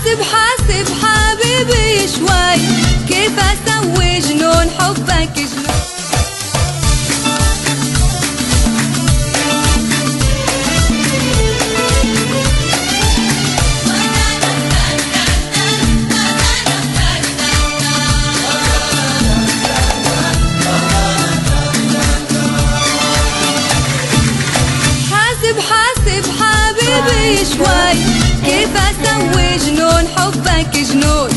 حاسب حاسب حبيبي شوي، كيف اسوي جنون حبك جنون. حاسب حاسب حبيبي شوي، كيف اسوي جنون حبك جنون.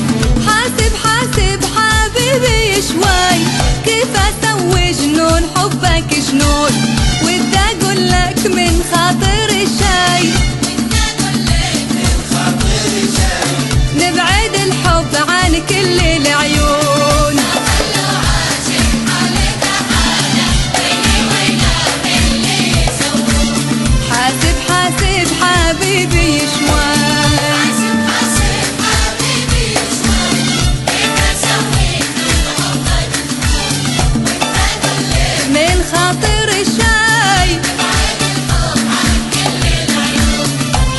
حاسب حاسب حبيبي شوي، كيف اسوي جنون حبك جنون. ودي اقول لك من خاطري شي، نبعد الحب عن كل العيون. حاسب حاسب حبيبي شوي، من خاطر الشاي.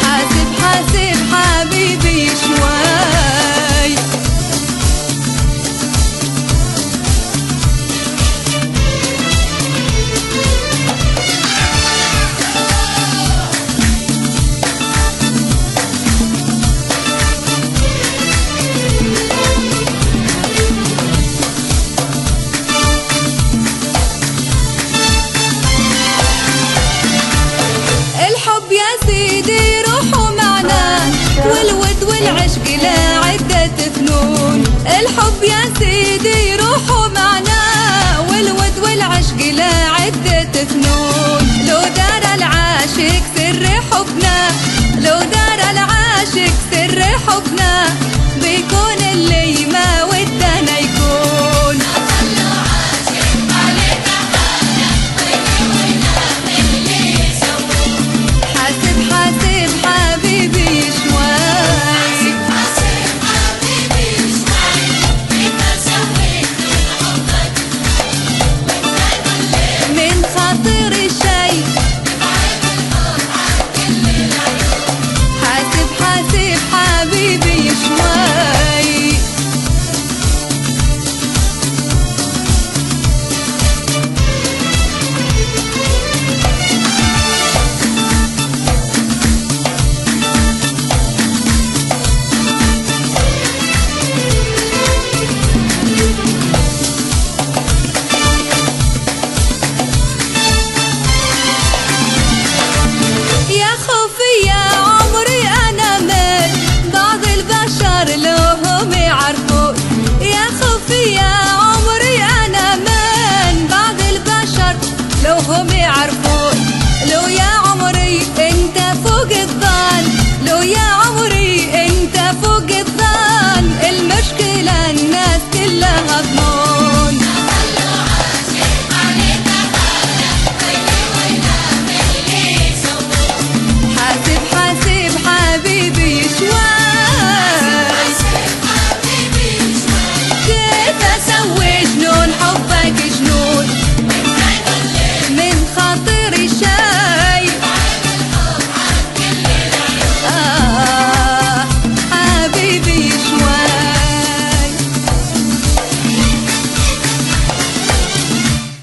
حاسب حاسب حبيبي شوي. يا سيدي روحوا معنا، والود والعشق لا عدة فنون. الحب يا سيدي روحوا معنا، والود والعشق لا عدة فنون. لو دار العاشق سر حبنا، لو دار العاشق سر حبنا، بيكون اللي ما ودنا يكون. حاسب حاسب حبيبي شوي، من خاطري شي. حاسب حاسب حبيبي شوي. يا خوفي يا عمري أنا من بعض البشر لوهم يعرفون. يا خوفي يا عمري أنا من بعض البشر لوهم يعرفون. لو يا عمري أنت فوق الظن، لو يا